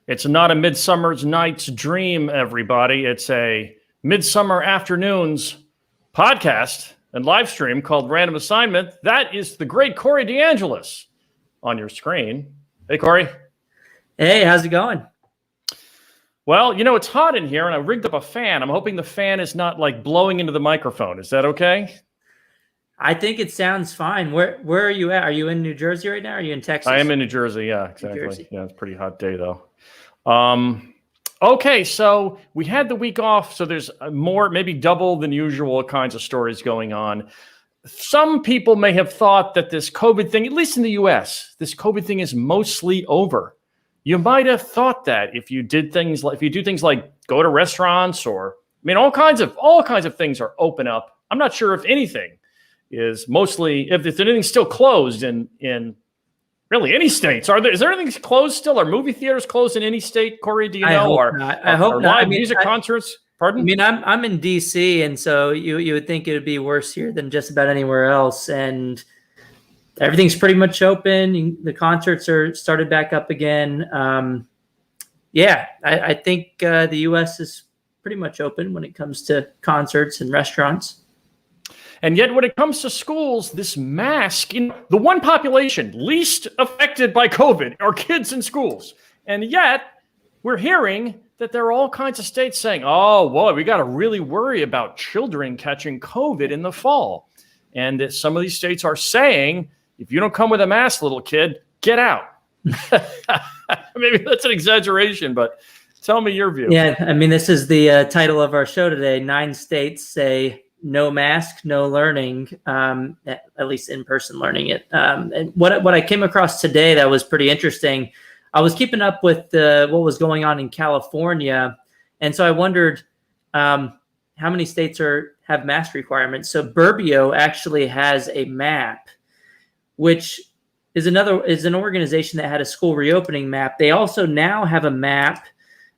It's not a Midsummer's Night's Dream, everybody. It's a Midsummer Afternoons podcast and live stream called Random Assignment. That is the great Corey DeAngelis on your screen. Hey, Corey. Hey, how's it going? Well, you know, it's hot in here, and I rigged up a fan. I'm hoping the fan is not, like, blowing into the microphone. Is that okay? I think it sounds fine. Where are you at? Are you in New Jersey right now? Or are you in Texas? I am in New Jersey, yeah, exactly. Yeah, it's a pretty hot day, though. Okay, so we had the week off, so there's more, maybe double than usual kinds of stories going on. Some people may have thought that this COVID thing, at least in the US, this COVID thing is mostly over. You might have thought that if you do things like go to restaurants or, I mean, all kinds of things are open up. I'm not sure if anything is mostly, if anything's still closed in really any states. Is there anything closed still? Are movie theaters closed in any state, Corey? Do you know? I hope not. Live music concerts? Pardon? I mean, I'm in DC, and so you would think it would be worse here than just about anywhere else. And everything's pretty much open. The concerts are started back up again. I think the U.S. is pretty much open when it comes to concerts and restaurants. And yet when it comes to schools, this mask, the one population least affected by COVID are kids in schools. And yet we're hearing that there are all kinds of states saying, oh, boy, we got to really worry about children catching COVID in the fall. And that some of these states are saying, if you don't come with a mask, little kid, get out. Maybe that's an exaggeration, but tell me your view. Yeah, I mean, this is the title of our show today. 9 states say no mask, no learning, at least in-person learning it. And what I came across today that was pretty interesting, I was keeping up with what was going on in California. And so I wondered how many states have mask requirements. So Burbio actually has a map, which is an organization that had a school reopening map. They also now have a map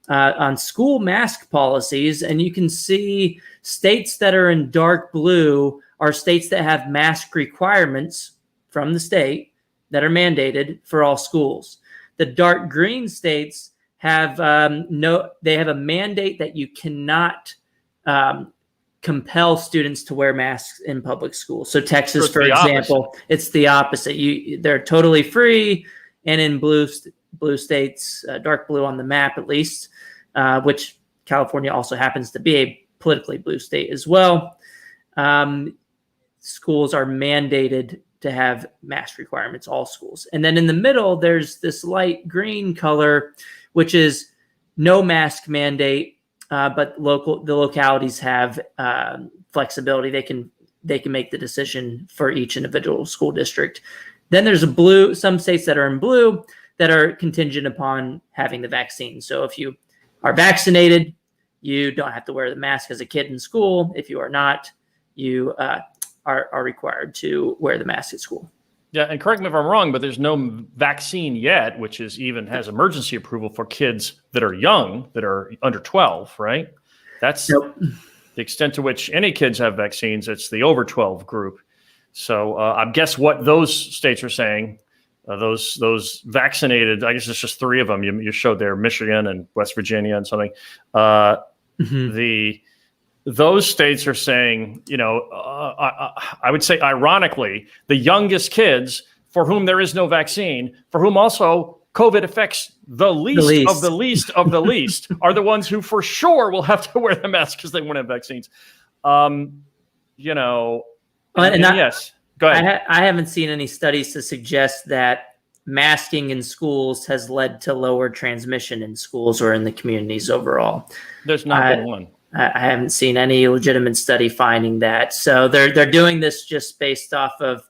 on school mask policies, and you can see states that are in dark blue are states that have mask requirements from the state that are mandated for all schools. The dark green states have they have a mandate that you cannot compel students to wear masks in public schools. So Texas, for example, it's the opposite. They're totally free, and in blue states, dark blue on the map at least, which California also happens to be a politically blue state as well. Schools are mandated to have mask requirements, all schools. And then in the middle, there's this light green color, which is no mask mandate, but the localities have flexibility. They can make the decision for each individual school district. Then there's some states that are in blue that are contingent upon having the vaccine. So if you are vaccinated, you don't have to wear the mask as a kid in school. If you are not, you are required to wear the mask at school. Yeah, and correct me if I'm wrong, but there's no vaccine yet, which has emergency approval for kids that are young, that are under 12, right? That's the extent to which any kids have vaccines. It's the over 12 group. So I guess what those states are saying, those vaccinated, I guess it's just 3 of them. You showed there, Michigan and West Virginia and something. Those states are saying, I would say ironically, the youngest kids for whom there is no vaccine, for whom also COVID affects the least of the least of the least, are the ones who for sure will have to wear the mask because they won't have vaccines. Yes, go ahead. I haven't seen any studies to suggest that masking in schools has led to lower transmission in schools or in the communities overall. There's not been one. I haven't seen any legitimate study finding that. So they're doing this just based off of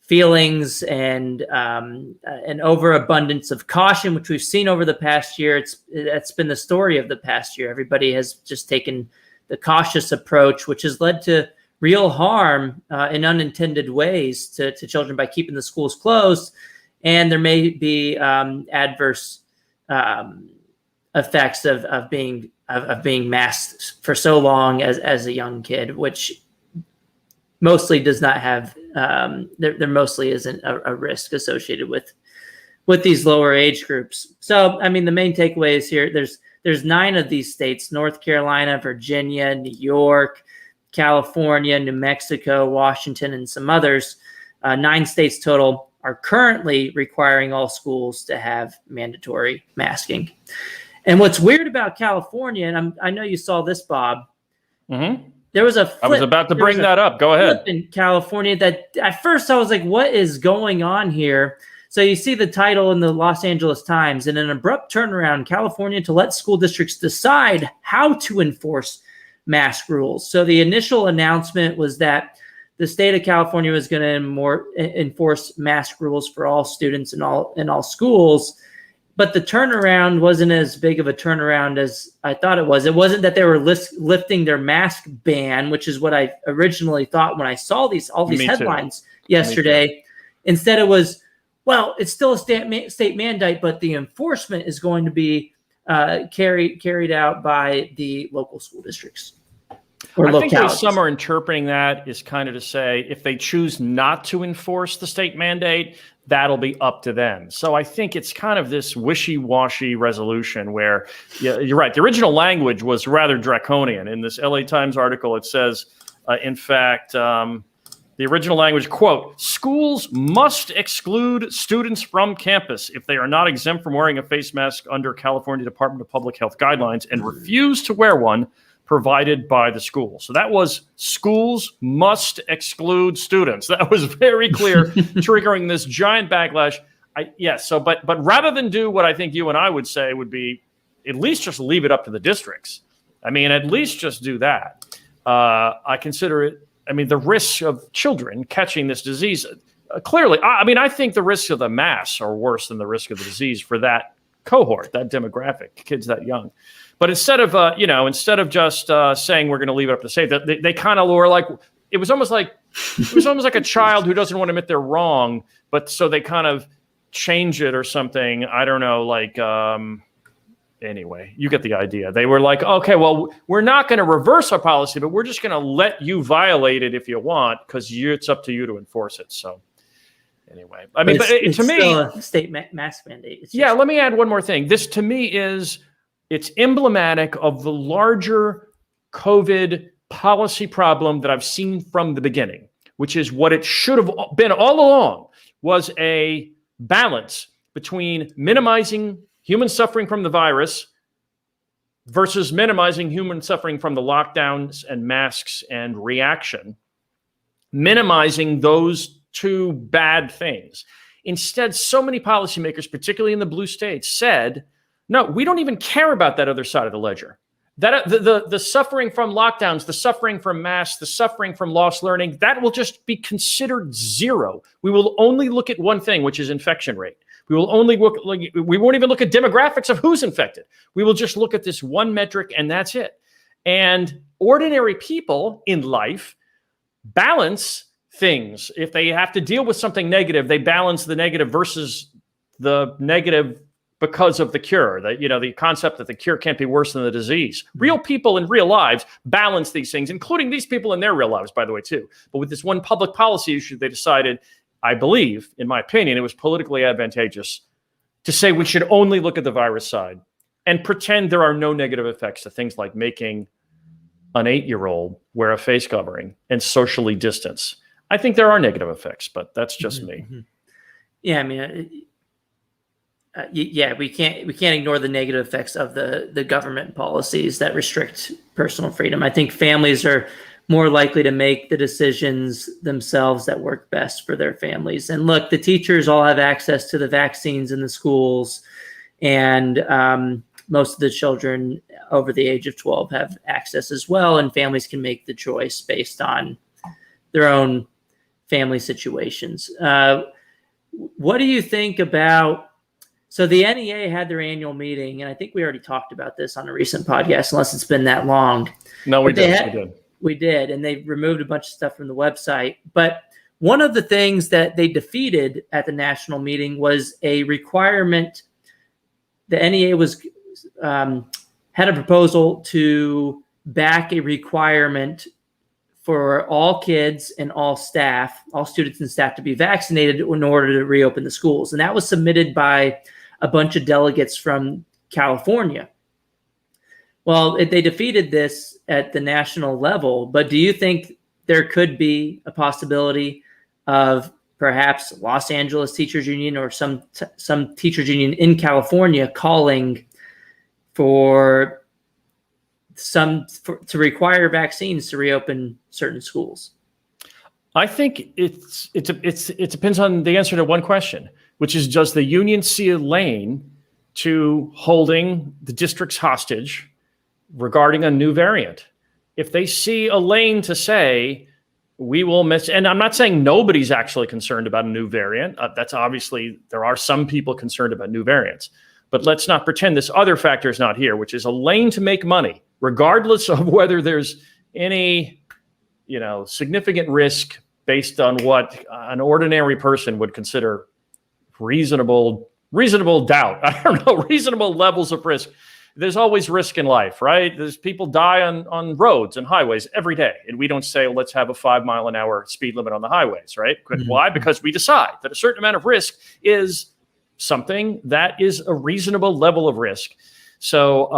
feelings and an overabundance of caution, which we've seen over the past year. That's been the story of the past year. Everybody has just taken the cautious approach, which has led to real harm in unintended ways to children by keeping the schools closed. And there may be adverse effects of being masked for so long as a young kid, which mostly does not have there mostly isn't a risk associated with with these lower age groups. So, I mean, the main takeaways here, there's 9 of these states: North Carolina, Virginia, New York, California, New Mexico, Washington, and some others. 9 states total are currently requiring all schools to have mandatory masking. And what's weird about California, and I know you saw this, Bob, there was a flip. I was about to bring that up. Go ahead. In California that at first I was like, what is going on here? So you see the title in the Los Angeles Times: in an abrupt turnaround in California to let school districts decide how to enforce mask rules. So the initial announcement was that the state of California was going to enforce mask rules for all students in all schools. But the turnaround wasn't as big of a turnaround as I thought it was. It wasn't that they were lifting their mask ban, which is what I originally thought when I saw all these headlines yesterday. Instead, it was, well, it's still a state mandate, but the enforcement is going to be carried out by the local school districts. I think the way some are interpreting that is kind of to say, if they choose not to enforce the state mandate, that'll be up to them. So I think it's kind of this wishy-washy resolution where, you're right, the original language was rather draconian. In this LA Times article, it says, in fact, the original language, quote, schools must exclude students from campus if they are not exempt from wearing a face mask under California Department of Public Health guidelines and refuse to wear one provided by the school. So that was schools must exclude students. That was very clear, triggering this giant backlash. But rather than do what I think you and I would say would be, at least just leave it up to the districts. I mean, at least just do that. I consider it, I mean, the risk of children catching this disease, clearly, I mean, I think the risks of the mass are worse than the risk of the disease for that cohort, that demographic, kids that young. But instead of just saying we're going to leave it up to state, they kind of were like, it was almost like a child who doesn't want to admit they're wrong, but so they kind of change it or something. I don't know, like anyway, you get the idea. They were like, okay, well, we're not going to reverse our policy, but we're just going to let you violate it if you want, because it's up to you to enforce it. So anyway, I mean, it's to me, still a state mask mandate. Let me add one more thing. This to me it's emblematic of the larger COVID policy problem that I've seen from the beginning, which is what it should have been all along, was a balance between minimizing human suffering from the virus versus minimizing human suffering from the lockdowns and masks and reaction, minimizing those two bad things. Instead, so many policymakers, particularly in the blue states, said, no, we don't even care about that other side of the ledger. That the suffering from lockdowns, the suffering from masks, the suffering from lost learning, that will just be considered zero. We will only look at one thing, which is infection rate. We won't even look at demographics of who's infected. We will just look at this one metric, and that's it. And ordinary people in life balance things. If they have to deal with something negative, they balance the negative versus the negative because of the cure. The concept that the cure can't be worse than the disease. Real people in real lives balance these things, including these people in their real lives, by the way, too. But with this one public policy issue, they decided, I believe, in my opinion, it was politically advantageous to say we should only look at the virus side and pretend there are no negative effects to things like making an 8-year-old wear a face covering and socially distance. I think there are negative effects, but that's just me. Yeah, I mean, we can't ignore the negative effects of the government policies that restrict personal freedom. I think families are more likely to make the decisions themselves that work best for their families. And look, the teachers all have access to the vaccines in the schools, and most of the children over the age of 12 have access as well, and families can make the choice based on their own family situations. What do you think about, so the NEA had their annual meeting, and I think we already talked about this on a recent podcast, unless it's been that long. No, we did. We did, and they removed a bunch of stuff from the website. But one of the things that they defeated at the national meeting was a requirement. The NEA had a proposal to back a requirement for all kids and all students and staff to be vaccinated in order to reopen the schools. And that was submitted by a bunch of delegates from California. Well, they defeated this at the national level, but do you think there could be a possibility of perhaps Los Angeles Teachers Union or some teachers union in California calling to require vaccines to reopen certain schools? I think it depends on the answer to one question, which is, does the union see a lane to holding the districts hostage regarding a new variant? If they see a lane to say, we will miss, and I'm not saying nobody's actually concerned about a new variant. That's obviously, there are some people concerned about new variants, but let's not pretend this other factor is not here, which is a lane to make money, regardless of whether there's any, significant risk based on what an ordinary person would consider reasonable doubt. I don't know, reasonable levels of risk. There's always risk in life, right? There's people die on roads and highways every day. And we don't say, let's have a 5 mile an hour speed limit on the highways, right? Mm-hmm. Why? Because we decide that a certain amount of risk is something that is a reasonable level of risk. So,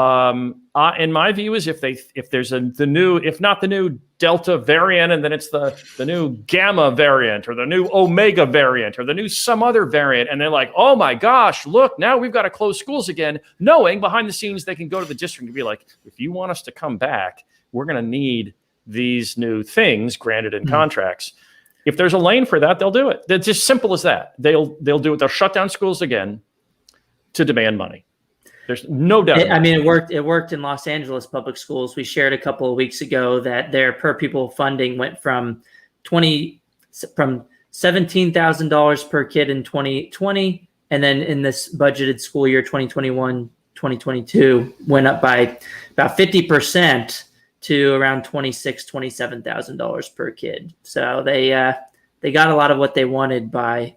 in my view, is if there's if not the new Delta variant, and then it's the new Gamma variant or the new Omega variant or the new some other variant, and they're like, oh my gosh, look, now we've got to close schools again, knowing behind the scenes they can go to the district and be like, if you want us to come back, we're going to need these new things granted in contracts. If there's a lane for that, they'll do it. It's just simple as that. They'll do it. They'll shut down schools again to demand money. There's no doubt. It worked in Los Angeles public schools. We shared a couple of weeks ago that their per pupil funding went from $17,000 per kid in 2020, and then in this budgeted school year 2021-2022 went up by about 50% to around $27,000 per kid. So they got a lot of what they wanted by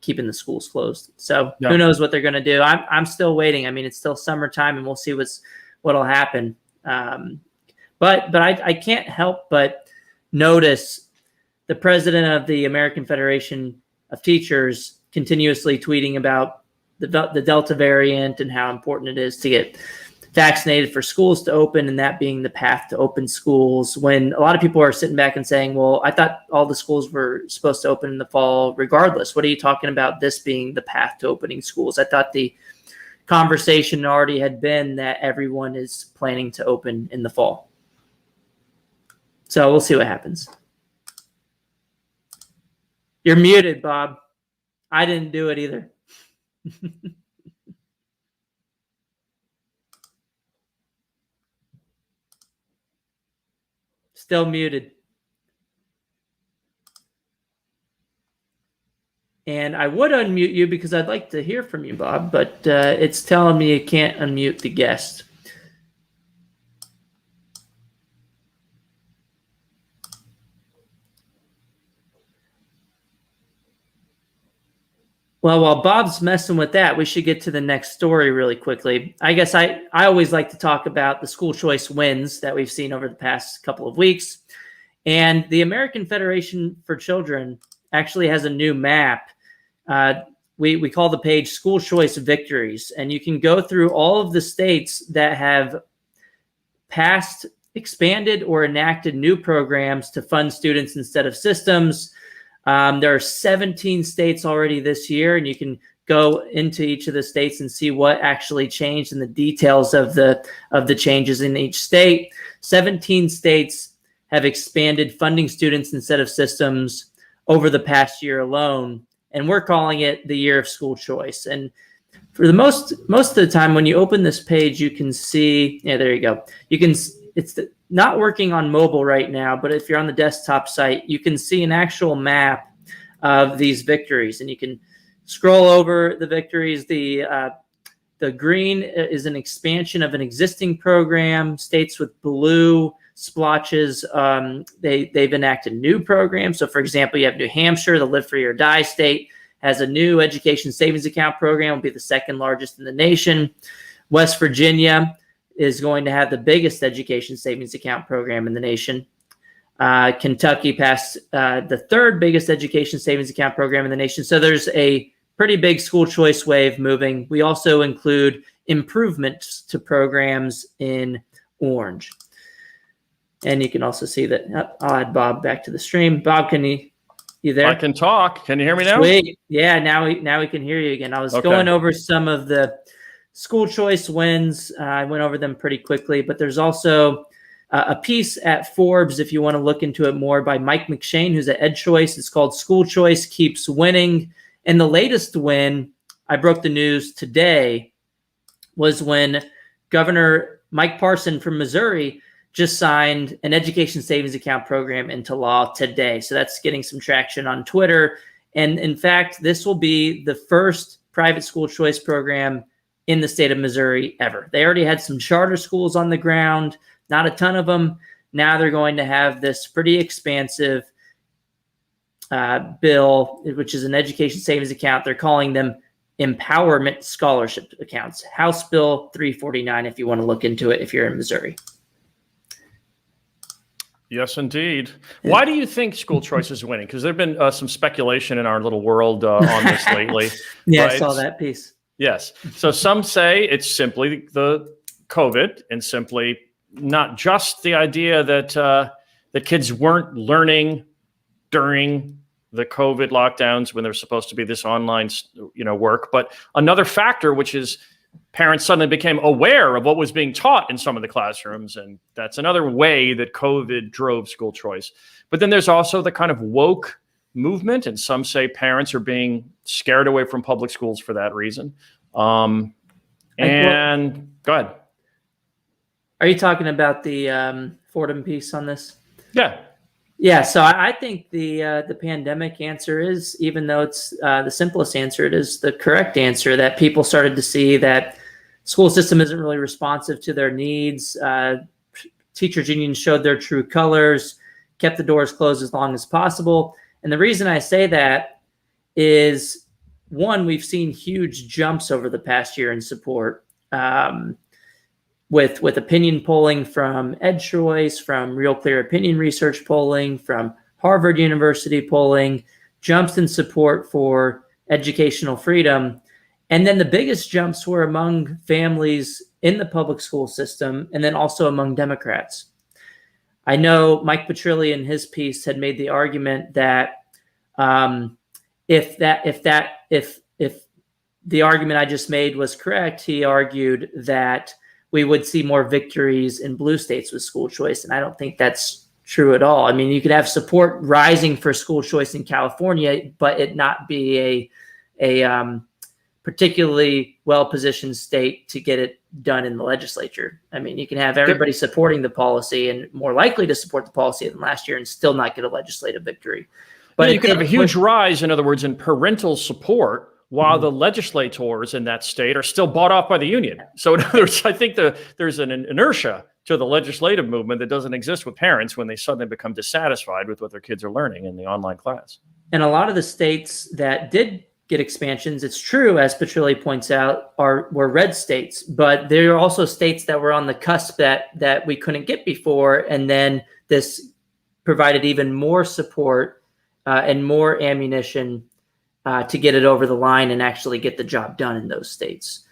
keeping the schools closed. So Who knows what they're going to do? I'm still waiting. It's still summertime, and we'll see what'll happen. But I can't help but notice the president of the American Federation of Teachers continuously tweeting about the Delta variant and how important it is to get vaccinated for schools to open, and that being the path to open schools, when a lot of people are sitting back and saying, well, I thought all the schools were supposed to open in the fall regardless. What are you talking about this being the path to opening schools? I thought the conversation already had been that everyone is planning to open in the fall. So we'll see what happens. You're muted, Bob. I didn't do it either. Still muted. And I would unmute you because I'd like to hear from you, Bob, but it's telling me you can't unmute the guest. Well, while Bob's messing with that, we should get to the next story really quickly. I guess I always like to talk about the school choice wins that we've seen over the past couple of weeks. And the American Federation for Children actually has a new map. We call the page School Choice Victories. And you can go through all of the states that have passed, expanded, or enacted new programs to fund students instead of systems. There are 17 states already this year, and you can go into each of the states and see what actually changed and the details of the changes in each state. 17 states have expanded funding students instead of systems over the past year alone, and we're calling it the year of school choice. And for the most of the time, when you open this page, you can see, there you go. It's not working on mobile right now, but if you're on the desktop site, you can see an actual map of these victories, and you can scroll over the victories. The green is an expansion of an existing program. States with blue splotches, they've enacted new programs. So, for example, you have New Hampshire, the Live Free or Die state, has a new education savings account program, will be the second largest in the nation. West Virginia is going to have the biggest education savings account program in the nation. Kentucky passed the third biggest education savings account program in the nation. So there's a pretty big school choice wave moving. We also include improvements to programs in orange. And you can also see that. I'll add Bob back to the stream. Bob, you there? I can talk. Can you hear me now? Sweet. Yeah, now we can hear you again. I was going over some of the school choice wins. I went over them pretty quickly, but there's also a piece at Forbes, if you want to look into it more, by Mike McShane, who's at EdChoice. It's called School Choice Keeps Winning. And the latest win, I broke the news today, was when Governor Mike Parson from Missouri just signed an education savings account program into law today. So that's getting some traction on Twitter. And in fact, this will be the first private school choice program in the state of Missouri ever. They already had some charter schools on the ground, not a ton of them. Now they're going to have this pretty expansive bill, which is an education savings account. They're calling them empowerment scholarship accounts. House Bill 349, if you want to look into it, if you're in Missouri. Yes, indeed. Why do you think school choice is winning? Because there's been some speculation in our little world on this lately. Yeah, right? I saw that piece. Yes. So some say it's simply the COVID and simply not just the idea that the kids weren't learning during the COVID lockdowns when there's supposed to be this online, work, but another factor, which is parents suddenly became aware of what was being taught in some of the classrooms. And that's another way that COVID drove school choice. But then there's also the kind of woke movement. And some say parents are being scared away from public schools for that reason. And go ahead. Are you talking about the Fordham piece on this? Yeah. Yeah, so I think the pandemic answer is, even though it's the simplest answer, it is the correct answer, that people started to see that school system isn't really responsive to their needs. Teachers unions showed their true colors, kept the doors closed as long as possible. And the reason I say that is, one, we've seen huge jumps over the past year in support. With opinion polling from EdChoice, from Real Clear Opinion Research polling, from Harvard University polling, jumps in support for educational freedom. And then the biggest jumps were among families in the public school system, and then also among Democrats. I know Mike Petrilli in his piece had made the argument that if the argument I just made was correct, he argued that we would see more victories in blue states with school choice. And I don't think that's true at all. I mean, you could have support rising for school choice in California, but it not be a particularly well-positioned state to get it done in the legislature. I mean, you can have everybody supporting the policy and more likely to support the policy than last year and still not get a legislative victory. But you could have a huge rise, in other words, in parental support, while the legislators in that state are still bought off by the union. So in other words, I think there's an inertia to the legislative movement that doesn't exist with parents when they suddenly become dissatisfied with what their kids are learning in the online class. And a lot of the states that did get expansions, it's true, as Petrilli points out, were red states, but there are also states that were on the cusp that we couldn't get before. And then this provided even more support and more ammunition to get it over the line and actually get the job done in those states.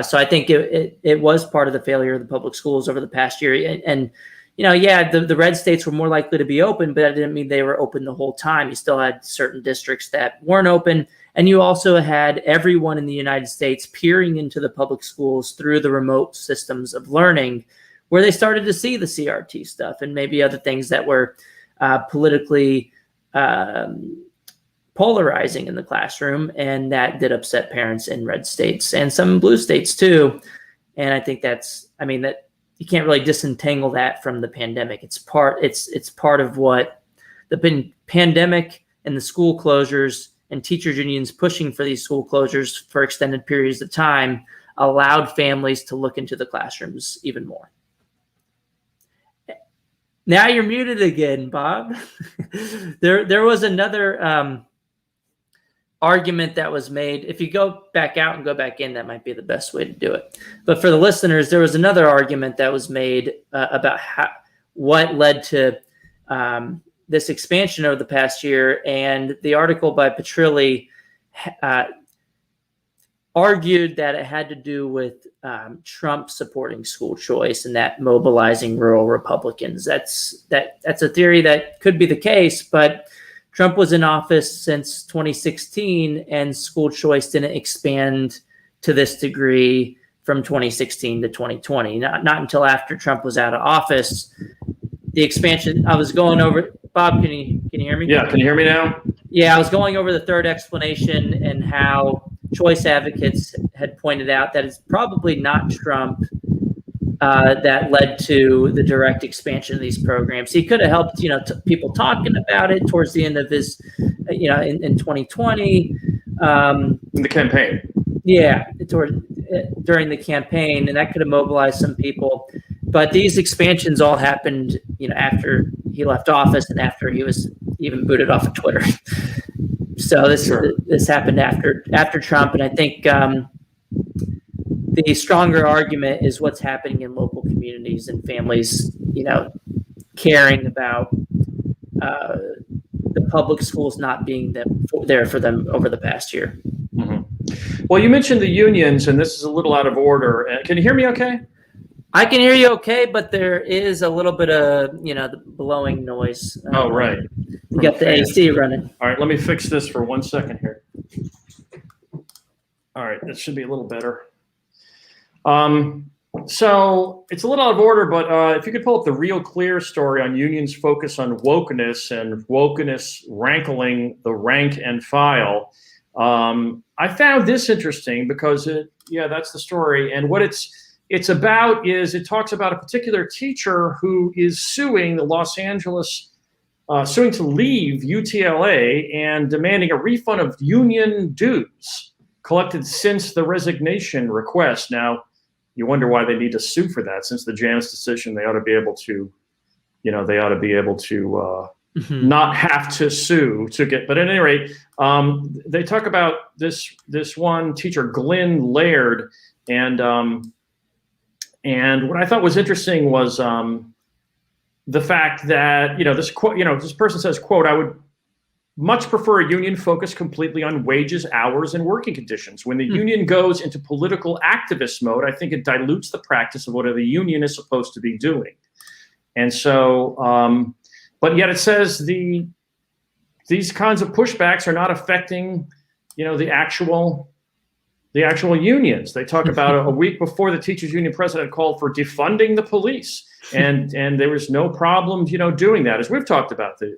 So I think it was part of the failure of the public schools over the past year. And the red states were more likely to be open, but that didn't mean they were open the whole time. You still had certain districts that weren't open. And you also had everyone in the United States peering into the public schools through the remote systems of learning, where they started to see the CRT stuff and maybe other things that were politically polarizing in the classroom, and that did upset parents in red states and some blue states too. And I think that you can't really disentangle that from the pandemic. It's part of what the pandemic and the school closures and teachers unions pushing for these school closures for extended periods of time allowed families to look into the classrooms even more. Now you're muted again, Bob. There was another argument that was made. If you go back out and go back in, that might be the best way to do it. But for the listeners, there was another argument that was made about what led to this expansion over the past year. And the article by Petrilli argued that it had to do with Trump supporting school choice and that mobilizing rural Republicans. That's a theory that could be the case, but Trump was in office since 2016, and school choice didn't expand to this degree from 2016 to 2020. Not until after Trump was out of office, the expansion. I was going over. Bob, can you hear me? Yeah, can you hear me now? Yeah, I was going over the third explanation and how choice advocates had pointed out that it's probably not Trump that led to the direct expansion of these programs. He could have helped, people talking about it towards the end of his, in 2020. In the campaign. Yeah, during the campaign, and that could have mobilized some people. But these expansions all happened, after he left office and after he was even booted off of Twitter. So this happened after Trump, and I think the stronger argument is what's happening in local communities and families, caring about the public schools not being there for them over the past year. Mm-hmm. Well, you mentioned the unions, and this is a little out of order. Can you hear me okay? I can hear you okay, but there is a little bit of, the blowing noise. Oh, right. You got the AC running. All right, let me fix this for 1 second here. All right, this should be a little better. So it's a little out of order, but if you could pull up the Real Clear story on unions' focus on wokeness and wokeness rankling the rank and file. I found this interesting because that's the story. And what it's about is it talks about a particular teacher who is suing the Los Angeles, suing to leave UTLA and demanding a refund of union dues collected since the resignation request. Now, you wonder why they need to sue for that. Since the Janus decision, they ought to be able to, not have to sue to get. But at any rate, they talk about this one teacher, Glenn Laird, and what I thought was interesting was the fact that this person says, quote, "I would much prefer a union focused completely on wages, hours, and working conditions. When the union goes into political activist mode, I think it dilutes the practice of what the union is supposed to be doing." And so, but yet it says these kinds of pushbacks are not affecting, the actual unions. They talk about a week before the teachers union president called for defunding the police, and there was no problem, doing that, as we've talked about the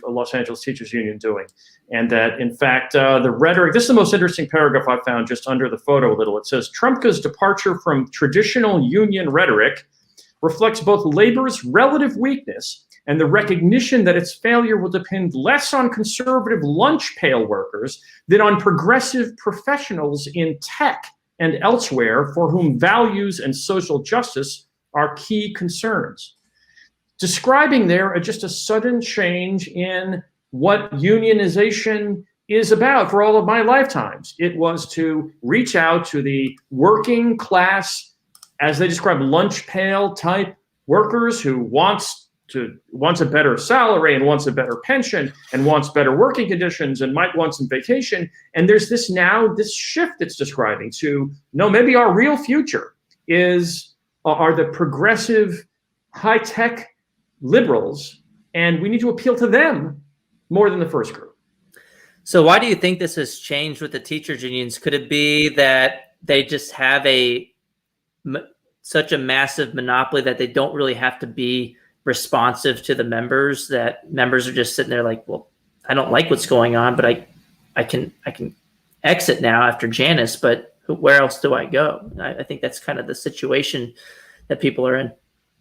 Los Angeles Teachers Union doing, and that in fact the rhetoric. This is the most interesting paragraph I found just under the photo a little. It says Trumka's departure from traditional union rhetoric reflects both labor's relative weakness and the recognition that its failure will depend less on conservative lunch pail workers than on progressive professionals in tech and elsewhere for whom values and social justice are key concerns. Describing there just a sudden change in what unionization is about for all of my lifetimes. It was to reach out to the working class, as they describe, lunch pail type workers who wants a better salary and wants a better pension and wants better working conditions and might want some vacation. And there's this shift that's describing to, no, maybe our real future are the progressive high-tech liberals, and we need to appeal to them more than the first group. So why do you think this has changed with the teachers unions? Could it be that they just have such a massive monopoly that they don't really have to be responsive to the members, that members are just sitting there like, well, I don't like what's going on, but I can exit now after Janus, but where else do I go? I think that's kind of the situation that people are in.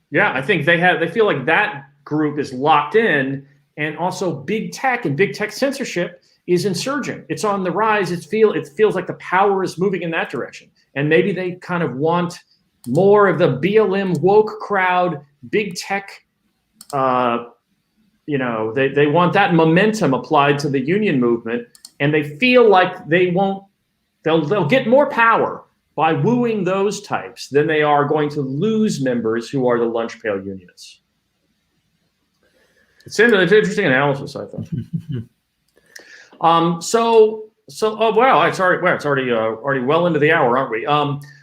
Yeah, I think they feel like that group is locked in, and also big tech and big tech censorship is insurgent. It's on the rise. It feels like the power is moving in that direction. And maybe they kind of want more of the BLM woke crowd, big tech. They want that momentum applied to the union movement, and they feel like they'll get more power by wooing those types than they are going to lose members who are the lunch pail unionists. It's interesting analysis, I think. Oh wow, it's already well into the hour, aren't we?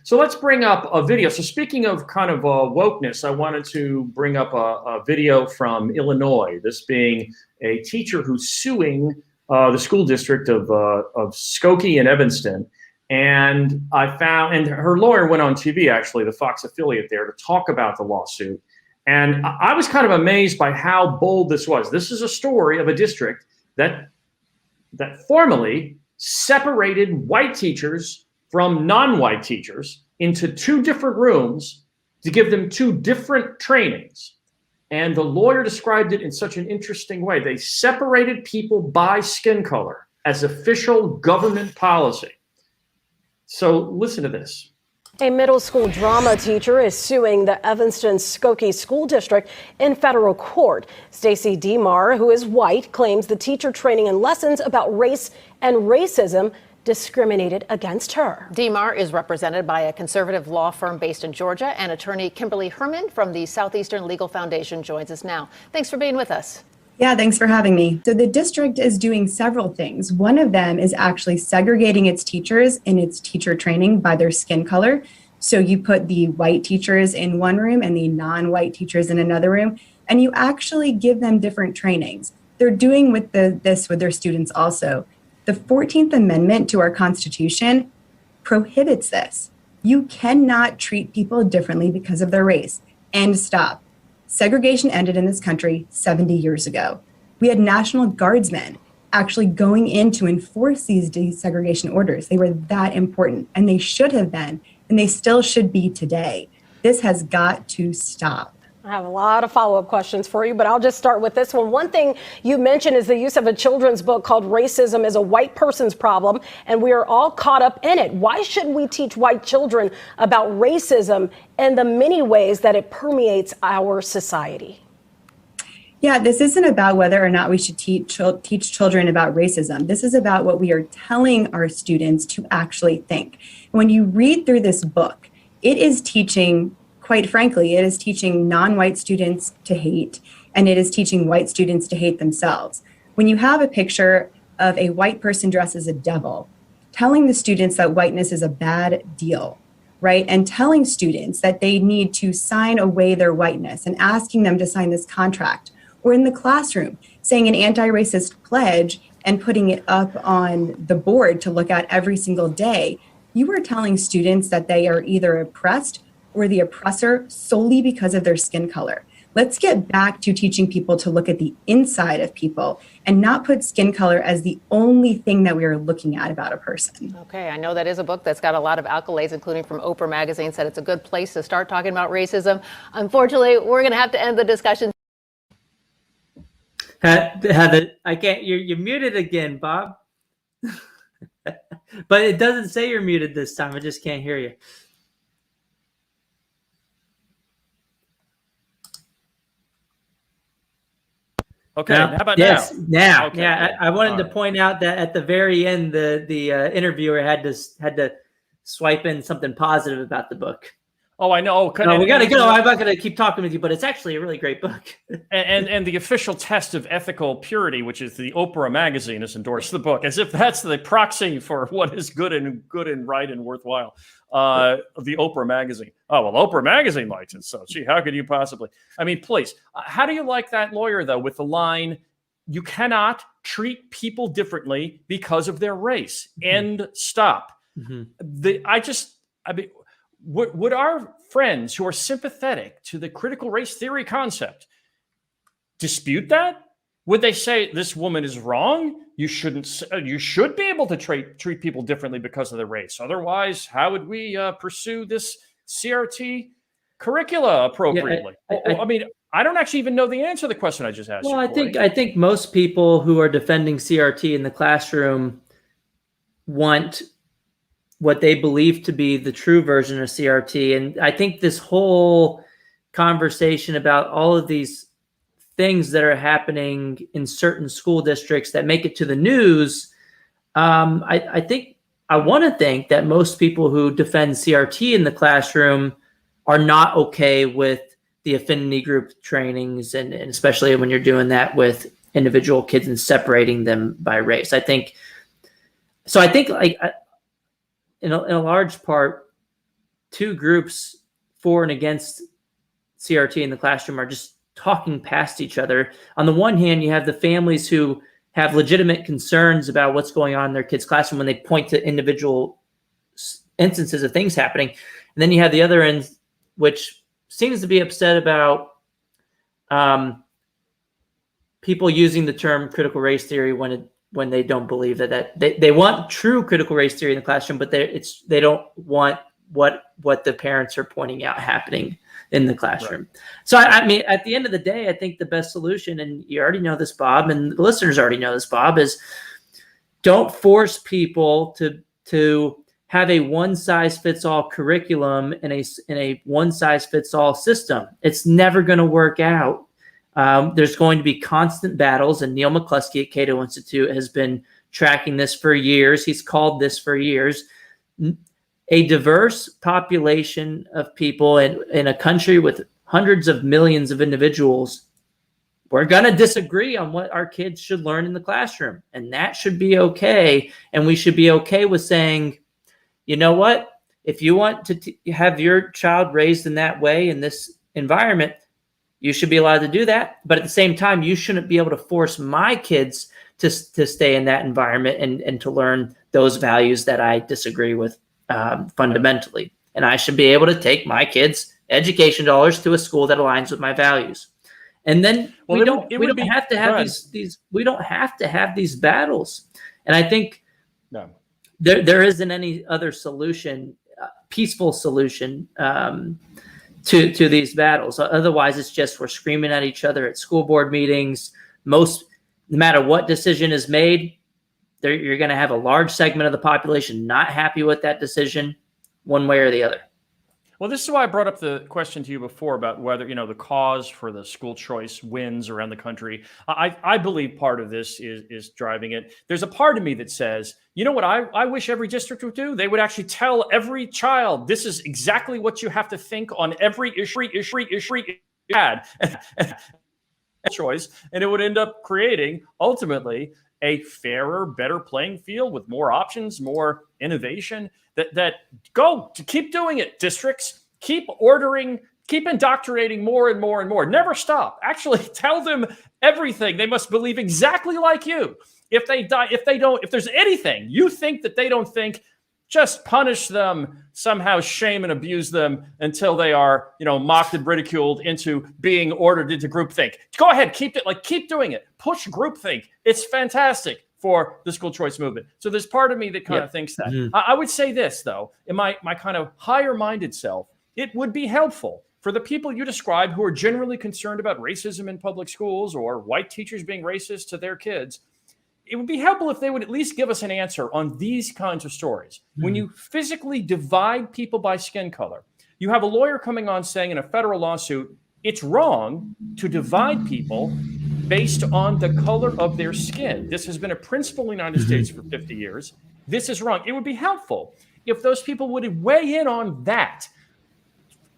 So let's bring up a video. So speaking of kind of wokeness, I wanted to bring up a video from Illinois. This being a teacher who's suing the school district of Skokie and Evanston, and and her lawyer went on TV, actually, the Fox affiliate there, to talk about the lawsuit. And I was kind of amazed by how bold this was. This is a story of a district that formally separated white teachers from non-white teachers into two different rooms to give them two different trainings. And the lawyer described it in such an interesting way. They separated people by skin color as official government policy. So listen to this. A middle school drama teacher is suing the Evanston Skokie School District in federal court. Stacey DeMar, who is white, claims the teacher training and lessons about race and racism discriminated against her. DeMar is represented by a conservative law firm based in Georgia, and attorney Kimberly Herman from the Southeastern Legal Foundation joins us now. Thanks for being with us. Yeah, thanks for having me. So the district is doing several things. One of them is actually segregating its teachers in its teacher training by their skin color. So you put the white teachers in one room and the non-white teachers in another room, and you actually give them different trainings. They're doing this with their students also. The 14th Amendment to our Constitution prohibits this. You cannot treat people differently because of their race. And stop. Segregation ended in this country 70 years ago. We had National Guardsmen actually going in to enforce these desegregation orders. They were that important, and they should have been, and they still should be today. This has got to stop. I have a lot of follow-up questions for you, but I'll just start with this one. One thing you mentioned is the use of a children's book called Racism is a White Person's Problem, and we are all caught up in it. Why shouldn't we teach white children about racism and the many ways that it permeates our society? Yeah, this isn't about whether or not we should teach children about racism. This is about what we are telling our students to actually think. When you read through this book, it is teaching, quite frankly, it is teaching non-white students to hate, and it is teaching white students to hate themselves. When you have a picture of a white person dressed as a devil, telling the students that whiteness is a bad deal, right? And telling students that they need to sign away their whiteness and asking them to sign this contract, or in the classroom, saying an anti-racist pledge and putting it up on the board to look at every single day, you are telling students that they are either oppressed or the oppressor solely because of their skin color. Let's get back to teaching people to look at the inside of people and not put skin color as the only thing that we are looking at about a person. Okay, I know that is a book that's got a lot of accolades, including from Oprah Magazine, said it's a good place to start talking about racism. Unfortunately, we're going to have to end the discussion. Heather, I can't. You're muted again, Bob. But it doesn't say you're muted this time. I just can't hear you. Okay, Now, how about yes, now? Okay, yeah, good. I wanted All to right. point out that at the very end, the interviewer had to swipe in something positive about the book. Oh, I know. No, we got to go. I'm not going to keep talking with you, but it's actually a really great book. And the official test of ethical purity, which is the Oprah Magazine, has endorsed the book, as if that's the proxy for what is good and right and worthwhile. The Oprah Magazine. Oh, well, Oprah Magazine likes it. So, gee, how could you possibly? I mean, please. How do you like that lawyer, though, with the line, you cannot treat people differently because of their race? End, stop. Mm-hmm. Would our friends who are sympathetic to the critical race theory concept dispute that? Would they say this woman is wrong? You shouldn't. You should be able to treat people differently because of their race. Otherwise, how would we pursue this CRT curricula appropriately? Yeah, I mean, I don't actually even know the answer to the question I just asked. Well, you, I think most people who are defending CRT in the classroom want what they believe to be the true version of CRT. And I think this whole conversation about all of these things that are happening in certain school districts that make it to the news, I want to think that most people who defend CRT in the classroom are not okay with the affinity group trainings, and especially when you're doing that with individual kids and separating them by race. I think like in a large part, two groups for and against CRT in the classroom are just talking past each other. On the one hand, you have the families who have legitimate concerns about what's going on in their kids' classroom when they point to individual instances of things happening. And then you have the other end, which seems to be upset about people using the term critical race theory when they don't believe that they want true critical race theory in the classroom, but they don't want what the parents are pointing out happening in the classroom. Right. So I mean, at the end of the day, I think the best solution, and you already know this, Bob, and the listeners already know this, Bob, is don't force people to have a one-size-fits-all curriculum in a one-size-fits-all system. It's never going to work out. There's going to be constant battles, and Neil McCluskey at Cato Institute has been tracking this for years. He's called this for years. A diverse population of people in a country with hundreds of millions of individuals, we're going to disagree on what our kids should learn in the classroom. And that should be okay. And we should be okay with saying, you know what, if you want to have your child raised in that way in this environment, you should be allowed to do that. But at the same time, you shouldn't be able to force my kids to stay in that environment and to learn those values that I disagree with fundamentally. And I should be able to take my kids' education dollars to a school that aligns with my values. And then we don't have to have these battles. And I think there isn't any other solution, peaceful solution to these battles. Otherwise, it's just we're screaming at each other at school board meetings. No matter what decision is made, you're going to have a large segment of the population not happy with that decision one way or the other. Well, this is why I brought up the question to you before about whether, the cause for the school choice wins around the country. I believe part of this is driving it. There's a part of me that says, you know what I wish every district would do? They would actually tell every child, this is exactly what you have to think on every issue choice. And it would end up creating, ultimately, a fairer, better playing field with more options, more innovation. That go to keep doing it, districts. Keep indoctrinating more and more and more. Never stop. Actually, tell them everything. They must believe exactly like you. If there's anything you think that they don't think, just punish them, somehow shame and abuse them until they are, mocked and ridiculed into being ordered into groupthink. Go ahead, keep doing it. Push groupthink. It's fantastic for the school choice movement. So there's part of me that kind of thinks that. Mm-hmm. I would say this, though, in my kind of higher-minded self, it would be helpful for the people you describe who are generally concerned about racism in public schools or white teachers being racist to their kids. It would be helpful if they would at least give us an answer on these kinds of stories. Mm-hmm. When you physically divide people by skin color, you have a lawyer coming on saying in a federal lawsuit, it's wrong to divide people based on the color of their skin. This has been a principle in the United States for 50 years. This is wrong. It would be helpful if those people would weigh in on that.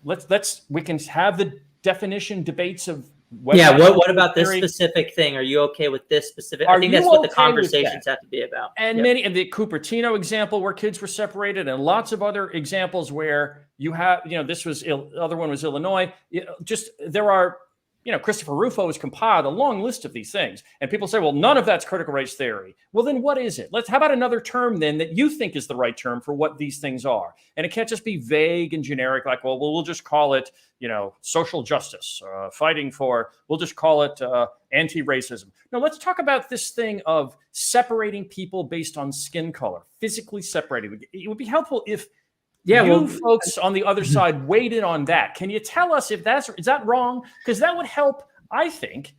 We can have the definition debates of what about this specific thing? Are you okay with this specific? I think that's what the conversations have to be about. And and the Cupertino example where kids were separated, and lots of other examples where you have, other one was Illinois. There are, Christopher Rufo has compiled a long list of these things, and people say, well, none of that's critical race theory. Well, then what is it? How about another term then that you think is the right term for what these things are? And it can't just be vague and generic, like, well, we'll just call it, social justice, we'll just call it anti-racism. No, let's talk about this thing of separating people based on skin color, physically separating. It would be helpful if folks on the other side weighed in on that. Can you tell us if is that wrong? Because that would help, I think,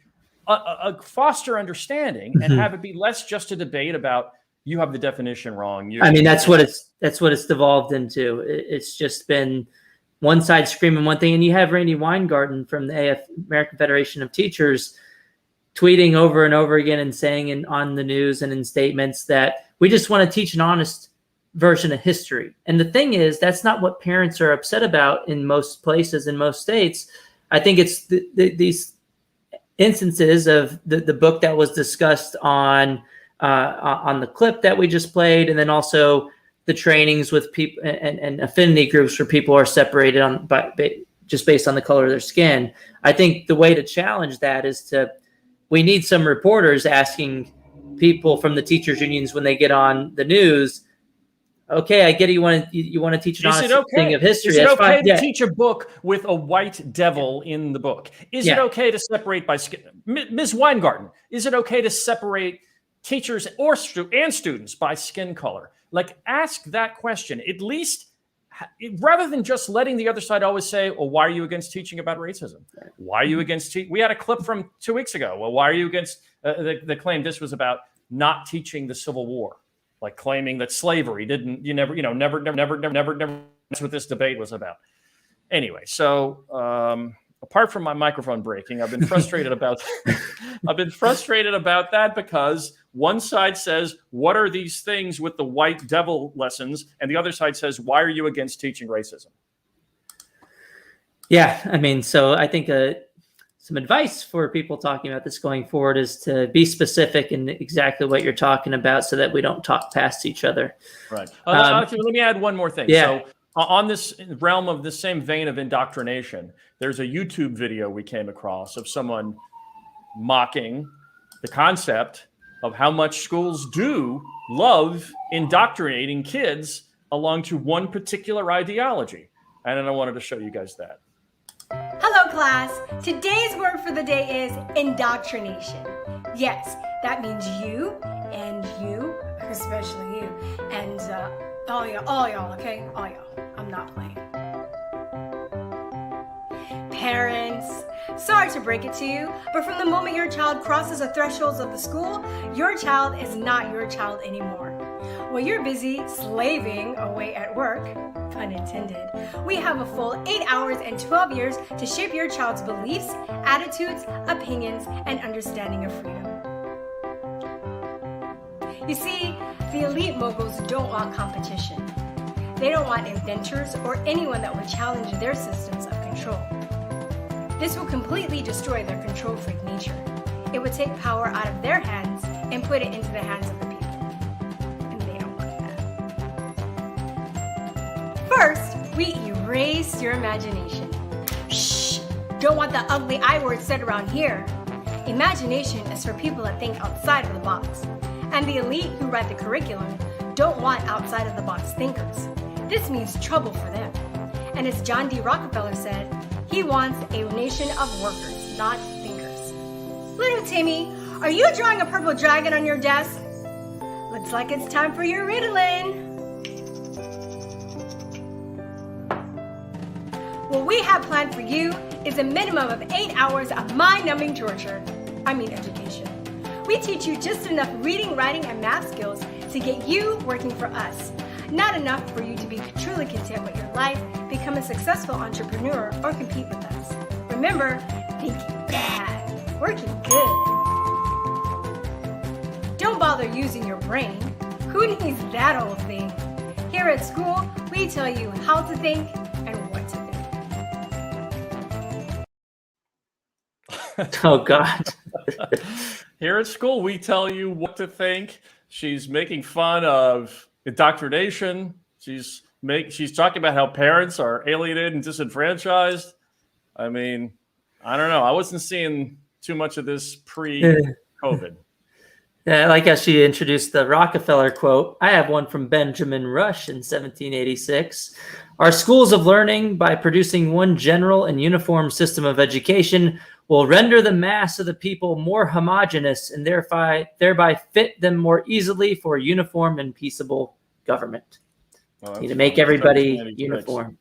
foster understanding and have it be less just a debate about you have the definition wrong. That's what it's devolved into. It's just been one side screaming one thing, and you have Randy Weingarten from the American Federation of Teachers tweeting over and over again and saying on the news and in statements that we just want to teach an honest version of history. And the thing is, that's not what parents are upset about in most places, in most states. I think it's these instances of the book that was discussed on the clip that we just played, and then also the trainings with people and affinity groups where people are separated just based on the color of their skin. I think the way to challenge that is we need some reporters asking people from the teachers unions when they get on the news, okay, I get it, you want to teach an honest thing of history. Is it That's okay fine. to teach a book with a white devil in the book? Is it okay to separate by skin? Ms. Weingarten, is it okay to separate teachers and students by skin color? Like, ask that question, at least, rather than just letting the other side always say, well, why are you against teaching about racism? Why are you against we had a clip from 2 weeks ago. Well, why are you against the claim this was about not teaching the Civil War? Like claiming that slavery never. That's what this debate was about. Anyway, so apart from my microphone breaking, I've been frustrated about that because one side says, what are these things with the white devil lessons? And the other side says, why are you against teaching racism? Yeah, I mean, so I think some advice for people talking about this going forward is to be specific in exactly what you're talking about so that we don't talk past each other. Right. Actually, let me add one more thing. Yeah. So on this realm of the same vein of indoctrination, there's a YouTube video we came across of someone mocking the concept of how much schools do love indoctrinating kids along to one particular ideology. And then I wanted to show you guys that. Hello class, today's word for the day is indoctrination. Yes, that means you, especially you, and all y'all, okay? All y'all, I'm not playing. Parents, sorry to break it to you, but from the moment your child crosses the thresholds of the school, your child is not your child anymore. While you're busy slaving away at work, pun intended, we have a full 8 hours and 12 years to shape your child's beliefs, attitudes, opinions, and understanding of freedom. You see, the elite moguls don't want competition. They don't want inventors or anyone that would challenge their systems of control. This will completely destroy their control freak nature. It would take power out of their hands and put it into the hands of the people. And they don't want that. First, we erase your imagination. Shh! Don't want the ugly I word said around here. Imagination is for people that think outside of the box. And the elite who write the curriculum don't want outside of the box thinkers. This means trouble for them. And as John D. Rockefeller said, he wants a nation of workers, not thinkers. Little Timmy, are you drawing a purple dragon on your desk? Looks like it's time for your Ritalin. What we have planned for you is a minimum of 8 hours of mind-numbing torture. Education. We teach you just enough reading, writing, and math skills to get you working for us. Not enough for you to be truly content with your life, become a successful entrepreneur, or compete with us. Remember, thinking bad, working good. Don't bother using your brain. Who needs that old thing? Here at school, we tell you how to think and what to think. Oh, God. Here at school, we tell you what to think. She's making fun of indoctrination. She's talking about how parents are alienated and disenfranchised. I mean, I don't know. I wasn't seeing too much of this pre-COVID. Yeah, I like how she introduced the Rockefeller quote. I have one from Benjamin Rush in 1786. Our schools of learning, by producing one general and uniform system of education, will render the mass of the people more homogeneous and thereby fit them more easily for a uniform and peaceable government. To make everybody uniform.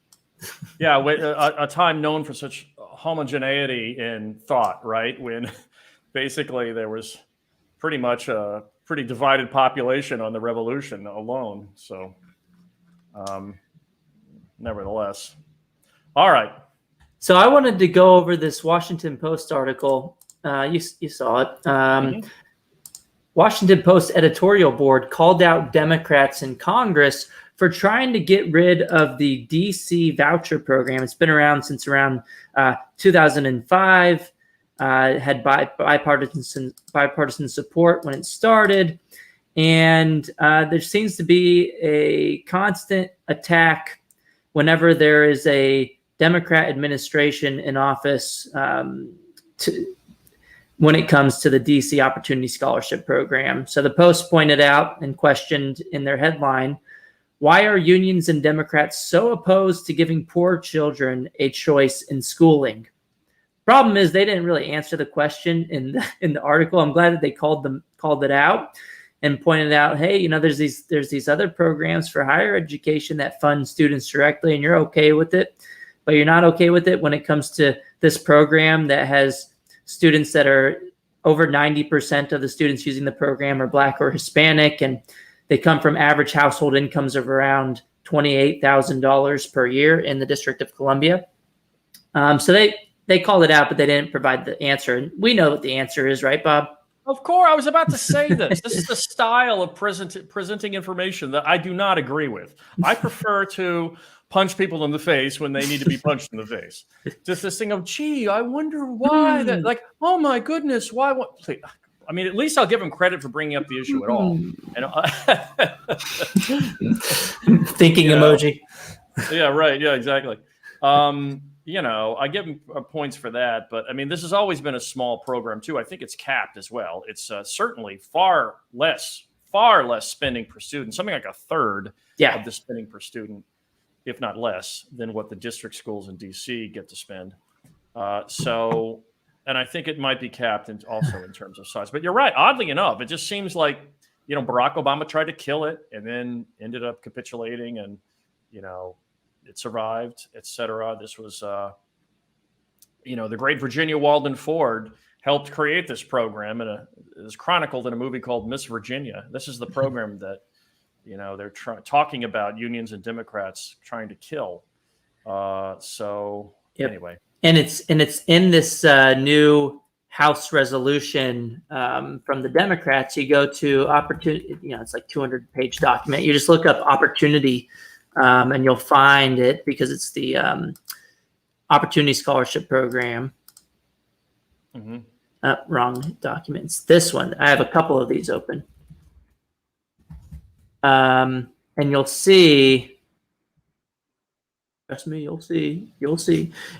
Yeah, a time known for such homogeneity in thought, right? When basically there was pretty much a pretty divided population on the revolution alone. So, nevertheless. All right. So I wanted to go over this Washington Post article. You saw it. Washington Post editorial board called out Democrats in Congress for trying to get rid of the DC voucher program. It's been around since around 2005. Had bipartisan support when it started. And there seems to be a constant attack whenever there is a Democrat administration in office when it comes to the DC Opportunity Scholarship Program. So the Post pointed out and questioned in their headline, why are unions and Democrats so opposed to giving poor children a choice in schooling? Problem is, they didn't really answer the question in the article. I'm glad that they called it out and pointed out, hey, there's these other programs for higher education that fund students directly, and you're okay with it, but you're not okay with it when it comes to this program that has students that are over 90% of the students using the program are Black or Hispanic, and they come from average household incomes of around $28,000 per year in the District of Columbia. So they called it out, but they didn't provide the answer. And we know what the answer is, right, Bob? Of course, I was about to say this. This is the style of presenting information that I do not agree with. I prefer to punch people in the face when they need to be punched in the face. Just this thing of, gee, I wonder why that, like, oh my goodness, why? What? Please. I mean, at least I'll give them credit for bringing up the issue at all. Thinking emoji. Yeah, right. Yeah, exactly. I give them points for that, but I mean, this has always been a small program too. I think it's capped as well. It's certainly far less spending per student, something like a third of the spending per student, if not less, than what the district schools in DC get to spend. And I think it might be capped also in terms of size. But you're right. Oddly enough, it just seems like, Barack Obama tried to kill it and then ended up capitulating, and, it survived, et cetera. This was, the great Virginia Walden Ford helped create this program, and it was chronicled in a movie called Miss Virginia. This is the program that, they're talking about unions and Democrats trying to kill. Anyway. And it's in this new House resolution from the Democrats. You go to opportunity, it's like 200-page document. You just look up opportunity, and you'll find it because it's the Opportunity Scholarship Program. Mm-hmm. Wrong documents. This one. I have a couple of these open. And you'll see. Trust me, you'll see.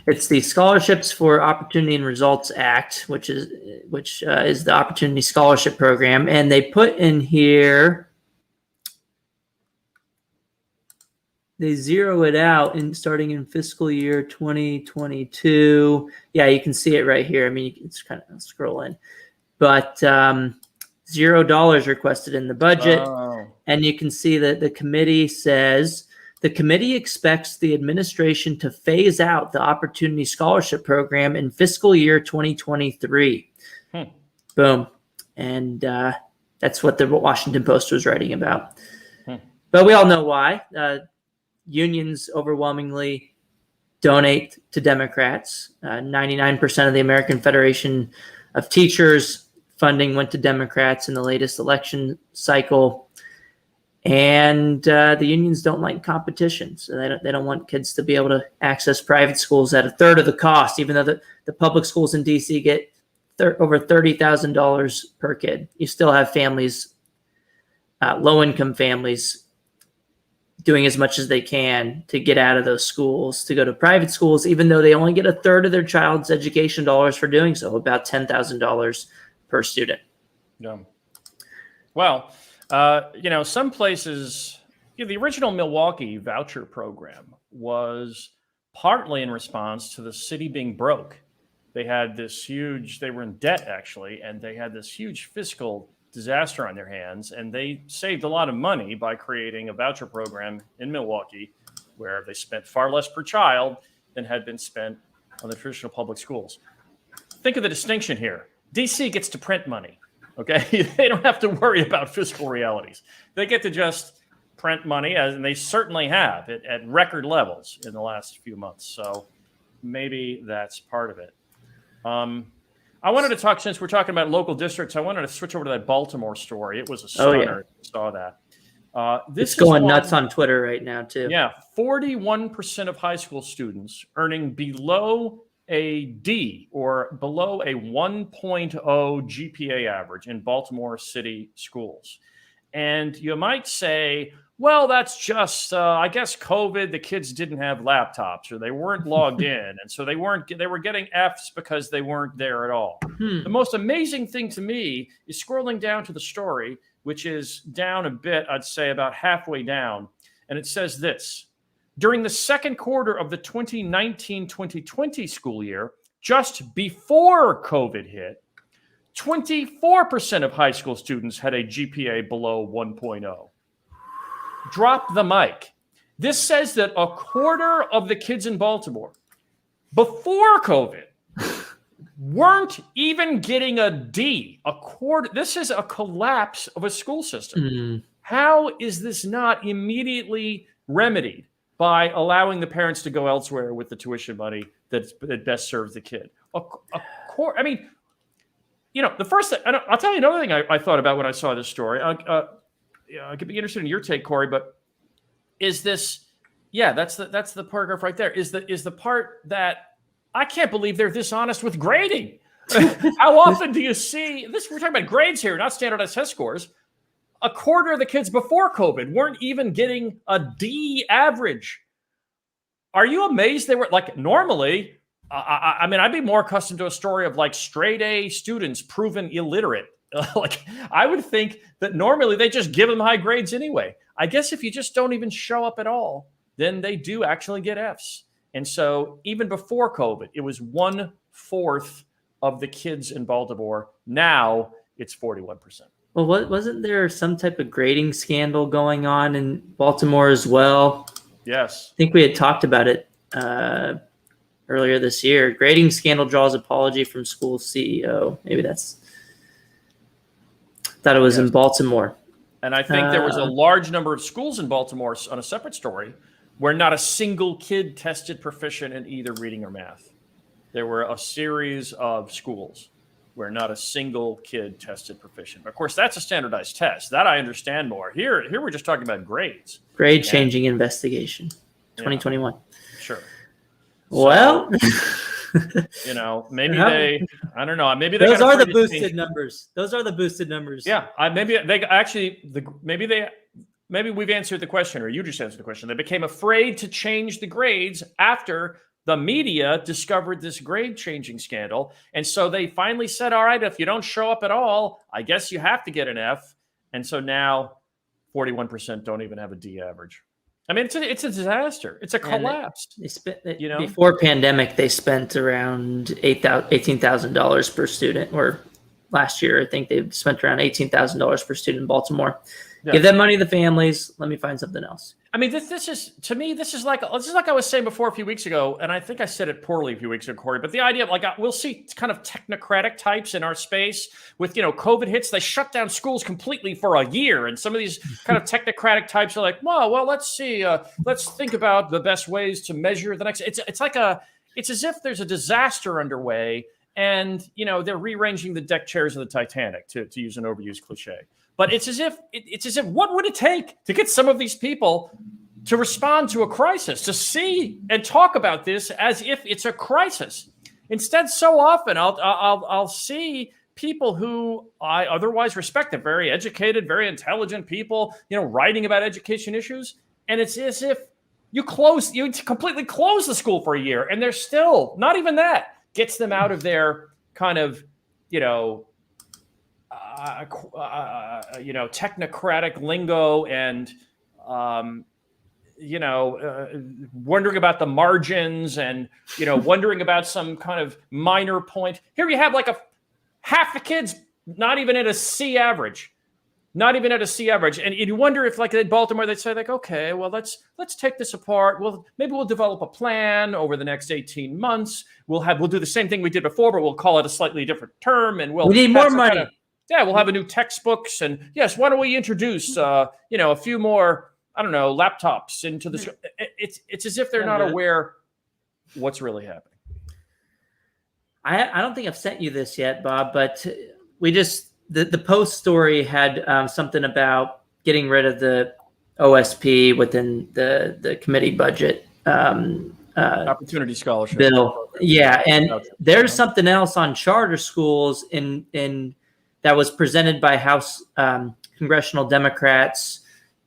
It's the Scholarships for Opportunity and Results Act, which is the Opportunity Scholarship Program, and they put in here. They zero it out starting in fiscal year 2022. Yeah, you can see it right here. I mean, you can just kind of scroll in, but $0 requested in the budget, and you can see that the committee says. The committee expects the administration to phase out the Opportunity Scholarship Program in fiscal year 2023. Boom. And that's what the Washington Post was writing about. But we all know why. Unions overwhelmingly donate to Democrats. 99% of the American Federation of Teachers funding went to Democrats in the latest election cycle. And the unions don't like competition, so they don't want kids to be able to access private schools at a third of the cost, even though the public schools in DC get over $30,000 per kid. You still have families, low-income families, doing as much as they can to get out of those schools, to go to private schools, even though they only get a third of their child's education dollars for doing so, about $10,000 per student. Yeah. Well, some places, the original Milwaukee voucher program was partly in response to the city being broke. They were in debt actually, and they had this huge fiscal disaster on their hands, and they saved a lot of money by creating a voucher program in Milwaukee where they spent far less per child than had been spent on the traditional public schools. Think of the distinction here. DC gets to print money. Okay, they don't have to worry about fiscal realities. They get to just print money, and they certainly have at record levels in the last few months. So maybe that's part of it. I wanted to talk, since we're talking about local districts, I wanted to switch over to that Baltimore story. It was a stunner. I saw that. This It's going is nuts on Twitter right now, too. Yeah, 41% of high school students earning below a D or below a 1.0 GPA average in Baltimore City schools. And you might say, well, that's just, I guess COVID, the kids didn't have laptops or they weren't logged in. And so they were getting Fs because they weren't there at all. The most amazing thing to me is scrolling down to the story, which is down a bit, I'd say about halfway down. And it says this: during the second quarter of the 2019-2020 school year, just before COVID hit, 24% of high school students had a GPA below 1.0. Drop the mic. This says that a quarter of the kids in Baltimore before COVID weren't even getting a D. A quarter. This is a collapse of a school system. How is this not immediately remedied by allowing the parents to go elsewhere with the tuition money that best serves the kid? I mean, the first thing, I'll tell you another thing I thought about when I saw this story. I could be interested in your take, Corey, but is this, that's the paragraph right there. Is the part that I can't believe they're dishonest with grading. How often do you see this? We're talking about grades here, not standardized test scores. A quarter of the kids before COVID weren't even getting a D average. Are you amazed they were like normally? I mean, I'd be more accustomed to a story of like straight A students proven illiterate. Like I would think that normally they just give them high grades anyway. I guess if you just don't even show up at all, then they do actually get Fs. And so even before COVID, it was 1/4 of the kids in Baltimore. Now it's 41%. Well, wasn't there some type of grading scandal going on in Baltimore as well? Yes. I think we had talked about it earlier this year. Grading scandal draws apology from school CEO. Maybe thought it was in Baltimore. And I think there was a large number of schools in Baltimore on a separate story where not a single kid tested proficient in either reading or math. There were a series of schools where not a single kid tested proficient. Of course, that's a standardized test. That I understand more. Here we're just talking about grades. Grade changing investigation, 2021. Sure. Well, maybe I don't know. Maybe those are the boosted numbers. Those are the boosted numbers. Yeah. Maybe they actually, maybe we've answered the question, or you just answered the question. They became afraid to change the grades after the media discovered this grade changing scandal. And so they finally said, all right, if you don't show up at all, I guess you have to get an F. And so now 41% don't even have a D average. I mean, it's a disaster. It's a collapse. They spent, before pandemic, they spent around $18,000 per student, or last year, I think they spent around $18,000 per student in Baltimore. Yeah. Give that money to the families. Let me find something else. I mean, this is like I was saying before a few weeks ago, and I think I said it poorly a few weeks ago, Corey, but the idea of like, we'll see kind of technocratic types in our space with, COVID hits, they shut down schools completely for a year. And some of these kind of technocratic types are like, well, let's see, let's think about the best ways to measure the next. It's as if there's a disaster underway and, they're rearranging the deck chairs of the Titanic, to use an overused cliche. But it's as if what would it take to get some of these people to respond to a crisis, to see and talk about this as if it's a crisis? Instead, so often I'll see people who I otherwise respect, they're very educated, very intelligent people, writing about education issues, and it's as if you completely close the school for a year, and they're still not even that gets them out of their kind of technocratic lingo and, wondering about the margins and, wondering about some kind of minor point. Here you have like half the kids not even at a C average. And you wonder if like in Baltimore, they'd say like, okay, well, let's take this apart. Maybe we'll develop a plan over the next 18 months. We'll do the same thing we did before, but we'll call it a slightly different term. And we need more money. We'll have a new textbooks, and yes, why don't we introduce, a few more, I don't know, laptops into this. It's as if they're not aware what's really happening. I don't think I've sent you this yet, Bob, but we just, the Post story had something about getting rid of the OSP within the committee budget Opportunity scholarship bill. Yeah, and there's something else on charter schools in that was presented by House congressional Democrats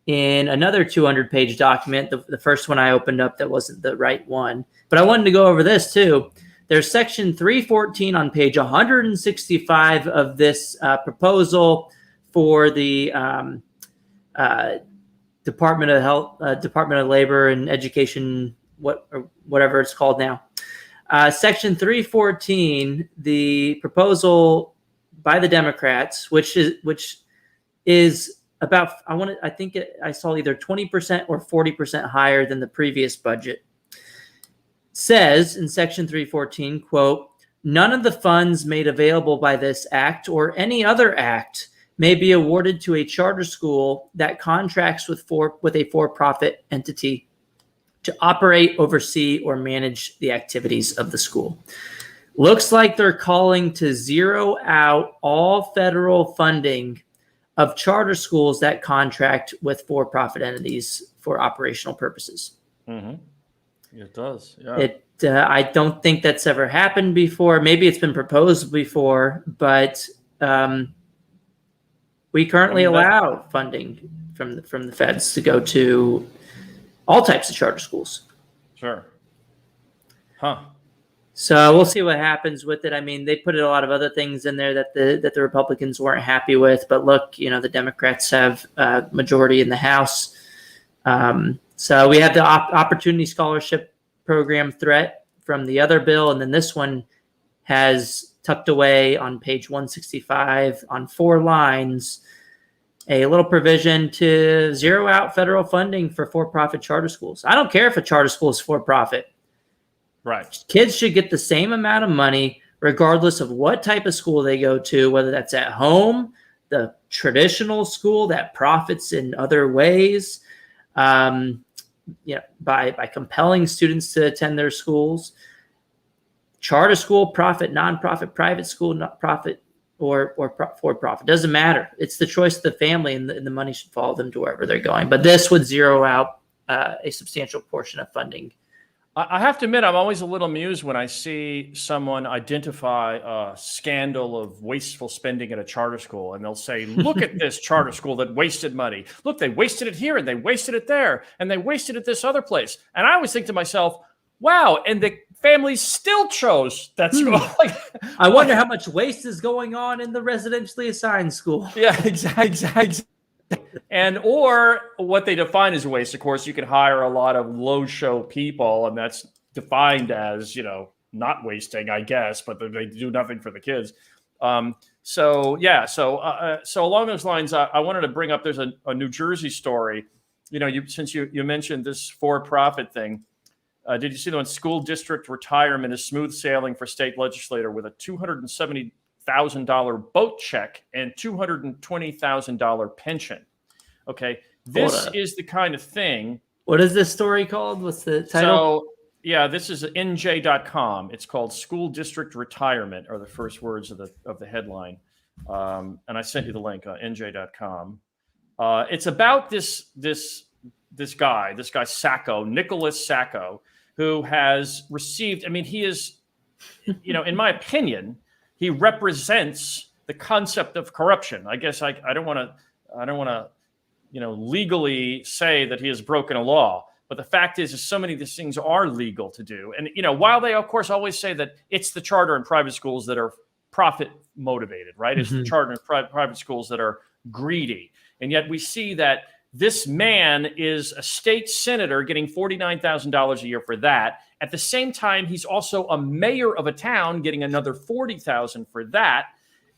in another 200-page document. The first one I opened up, that wasn't the right one, but I wanted to go over this too. There's section 314 on page 165 of this proposal for the Department of Health, Department of Labor and Education, whatever it's called now. Section 314, the proposal by the Democrats, which is about, I saw either 20% or 40% higher than the previous budget, says in section 314, quote, "None of the funds made available by this act or any other act may be awarded to a charter school that contracts with a for-profit entity to operate, oversee, or manage the activities of the school." Looks like they're calling to zero out all federal funding of charter schools that contract with for-profit entities for operational purposes. Mm-hmm. It does. Yeah. I don't think that's ever happened before. Maybe it's been proposed before, but we currently allow funding from the feds to go to all types of charter schools. Sure. Huh. So we'll see what happens with it. I mean, they put a lot of other things in there that the Republicans weren't happy with. But look, the Democrats have a majority in the House. So we have the Opportunity Scholarship Program threat from the other bill. And then this one has tucked away on page 165 on 4 lines a little provision to zero out federal funding for-profit charter schools. I don't care if a charter school is for-profit. Right. Kids should get the same amount of money regardless of what type of school they go to, whether that's at home, the traditional school that profits in other ways, by compelling students to attend their schools. Charter school, profit, nonprofit, private school, not profit, or for-profit. Doesn't matter. It's the choice of the family, and the money should follow them to wherever they're going. But this would zero out a substantial portion of funding. I have to admit, I'm always a little amused when I see someone identify a scandal of wasteful spending at a charter school, and they'll say, look at this charter school that wasted money. Look, they wasted it here, and they wasted it there, and they wasted it this other place. And I always think to myself, wow, and the families still chose that school. I wonder how much waste is going on in the residentially assigned school. Yeah, exactly. And or what they define as waste, of course, you can hire a lot of low show people, and that's defined as, not wasting, I guess, but they do nothing for the kids. So along those lines, I wanted to bring up, there's a New Jersey story. Since you mentioned this for-profit thing, did you see the one? School district retirement is smooth sailing for state legislator with a $270,000 boat check and $220,000 pension. Okay, this is the kind of thing. What is this story called? What's the title? So, this is NJ.com. It's called School District Retirement, are the first words of the headline. And I sent you the link on NJ.com. It's about this guy Sacco, Nicholas Sacco, who has received. I mean, he is, in my opinion, he represents the concept of corruption. I guess I don't want to, legally say that he has broken a law. But the fact is so many of these things are legal to do. And, while they, of course, always say that it's the charter and private schools that are profit motivated, right? Mm-hmm. It's the charter and private schools that are greedy. And yet we see that this man is a state senator getting $49,000 a year for that. At the same time, he's also a mayor of a town getting another $40,000 for that.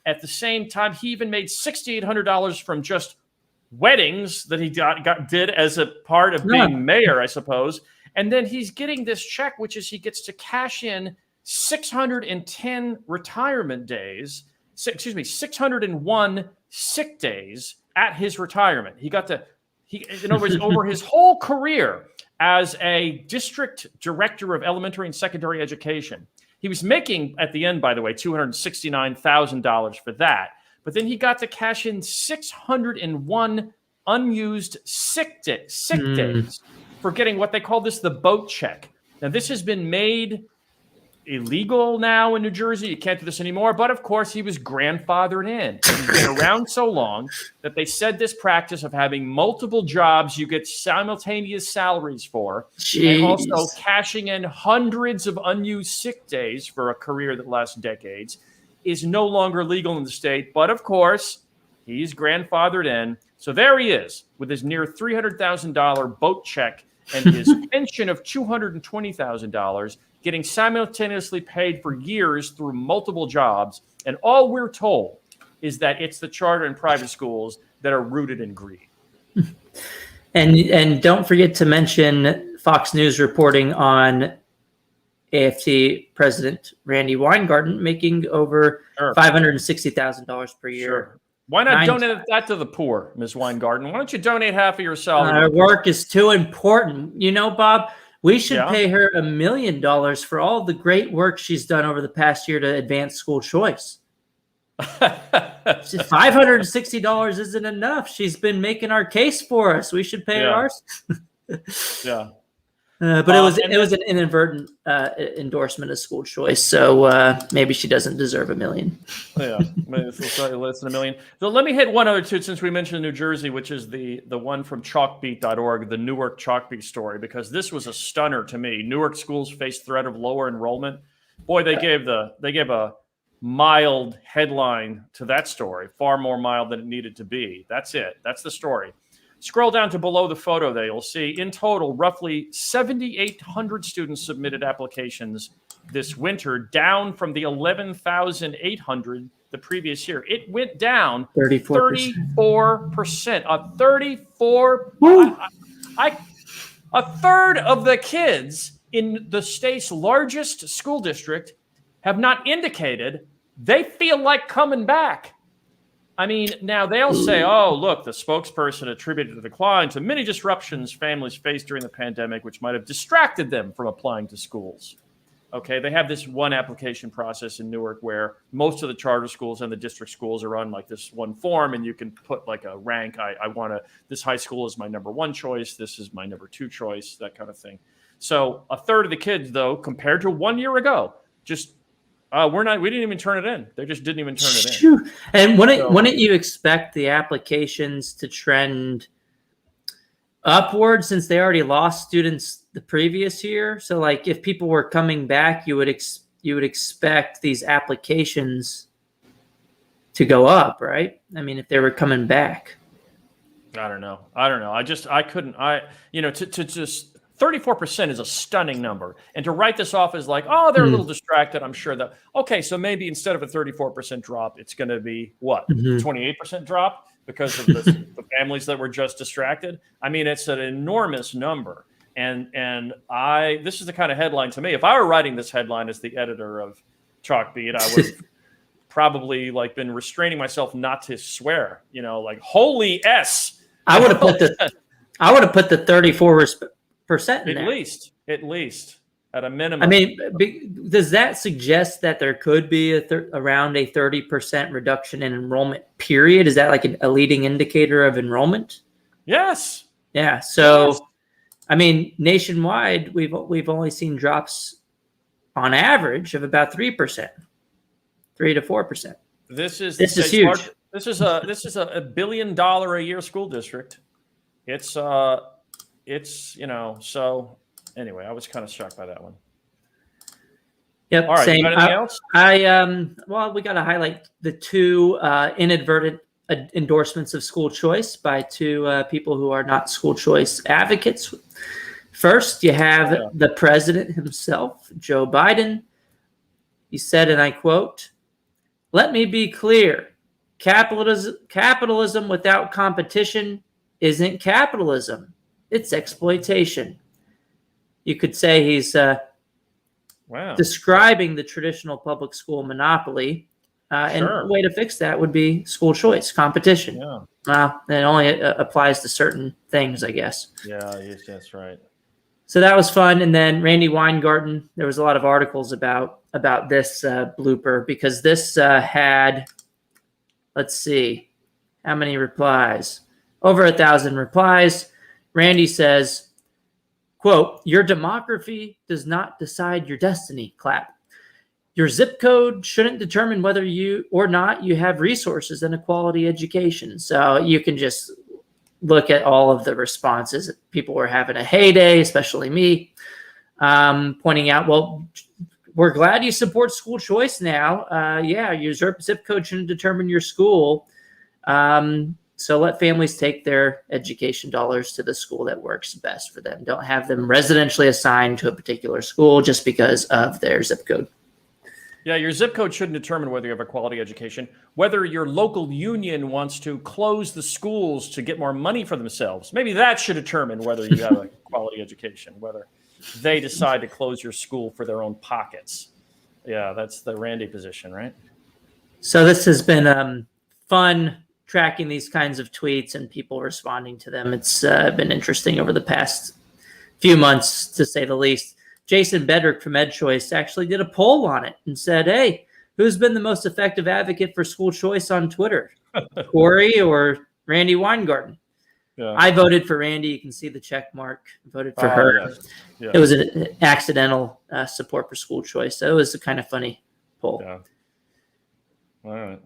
At the same time, he even made $6,800 from just weddings that he did as a part of being mayor, I suppose. And then he's getting this check, which is he gets to cash in 610 retirement days, 601 sick days at his retirement. In other words, over his whole career as a district director of elementary and secondary education, he was making, at the end, by the way, $269,000 for that. But then he got to cash in 601 unused sick days for getting what they call the boat check. Now, this has been made illegal now in New Jersey. You can't do this anymore. But of course, he was grandfathered in. He's been around so long that they said this practice of having multiple jobs you get simultaneous salaries for, and also cashing in hundreds of unused sick days for a career that lasts decades, is no longer legal in the state. But of course, he's grandfathered in. So there he is with his near $300,000 boat check and his pension of $220,000, getting simultaneously paid for years through multiple jobs. And all we're told is that it's the charter and private schools that are rooted in greed. And don't forget to mention Fox News reporting on AFT President Randy Weingarten making over $560,000 per year. Sure. Why not donate that to the poor, Ms. Weingarten? Why don't you donate half of your salary? Our work is too important. You know, Bob, we should pay her $1 million for all the great work she's done over the past year to advance school choice. $560 isn't enough. She's been making our case for us. We should pay her ours. Yeah. But it was an inadvertent endorsement of school choice, so maybe she doesn't deserve $1 million. Yeah, it's less than $1 million. So let me hit one other too, since we mentioned New Jersey, which is the one from chalkbeat.org, the Newark Chalkbeat story, because this was a stunner to me. Newark schools face threat of lower enrollment. Boy, they gave a mild headline to that story, far more mild than it needed to be. That's it. That's the story. Scroll down to below the photo there. You'll see in total, roughly 7,800 students submitted applications this winter, down from the 11,800 the previous year. It went down 34%. A third of the kids in the state's largest school district have not indicated they feel like coming back. I mean, now they'll say, oh, look, the spokesperson attributed the decline to many disruptions families faced during the pandemic, which might have distracted them from applying to schools. Okay, they have this one application process in Newark where most of the charter schools and the district schools are on like this one form, and you can put like a rank. This high school is my number one choice. This is my number two choice, that kind of thing. So a third of the kids, though, compared to 1 year ago, just we didn't even turn it in. They just didn't even turn it in. And wouldn't you expect the applications to trend upward since they already lost students the previous year? So like if people were coming back, you would expect these applications to go up, right? I mean, if they were coming back. I don't know. To just 34% is a stunning number. And to write this off as like, oh, they're a little distracted, I'm sure that, okay, so maybe instead of a 34% drop, it's going to be what, 28% drop because of the families that were just distracted? I mean, it's an enormous number. And this is the kind of headline to me. If I were writing this headline as the editor of Chalkbeat, I would have probably like been restraining myself not to swear, like holy S. I would have put the 34% in there. At least at a minimum. I mean, does that suggest that there could be around a 30% reduction in enrollment period? Is that like a leading indicator of enrollment? Yes. Yeah. So, yes. I mean, nationwide, we've only seen drops on average of about 3%, 3 to 4%. This is huge. This is a $1 billion a year school district. So anyway, I was kind of shocked by that one. Yep. All right. Same. You got anything else? We got to highlight the two inadvertent endorsements of school choice by two people who are not school choice advocates. First, you have the president himself, Joe Biden. He said, and I quote, "Let me be clear. Capitalism without competition isn't capitalism. It's exploitation." You could say he's describing the traditional public school monopoly. And the way to fix that would be school choice, competition. Yeah. It only applies to certain things, I guess. Yeah, yes, that's right. So that was fun. And then Randy Weingarten, there was a lot of articles about this blooper because this had, let's see, how many replies? Over 1,000 replies. Randy says, quote, "Your demography does not decide your destiny," clap. "Your zip code shouldn't determine whether you or not you have resources and a quality education." So you can just look at all of the responses. People were having a heyday, especially me, pointing out, well, we're glad you support school choice now. Yeah, your zip code shouldn't determine your school. So let families take their education dollars to the school that works best for them. Don't have them residentially assigned to a particular school just because of their zip code. Yeah, your zip code shouldn't determine whether you have a quality education. Whether your local union wants to close the schools to get more money for themselves, maybe that should determine whether you have a quality education, whether they decide to close your school for their own pockets. Yeah, that's the Randy position, right? So this has been fun tracking these kinds of tweets and people responding to them. It's been interesting over the past few months, to say the least. Jason Bedrick from EdChoice actually did a poll on it and said, hey, who's been the most effective advocate for school choice on Twitter? Corey or Randy Weingarten? Yeah. I voted for Randy. You can see the check mark. Voted for her. Yes. Yeah. It was an accidental support for school choice. So it was a kind of funny poll. Yeah. All right.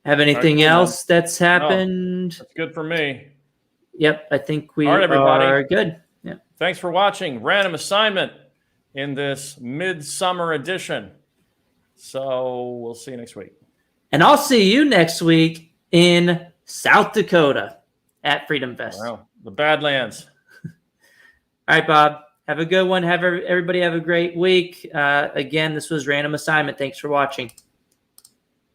Have anything cool, else that's happened? That's good for me. Yep, I think we All right, everybody. are good. Yeah. Thanks for watching Random Assignment in this midsummer edition. So we'll see you next week. And I'll see you next week in South Dakota at Freedom Fest. Wow, the Badlands. All right, Bob. Have a good one. Everybody have a great week. Again, this was Random Assignment. Thanks for watching.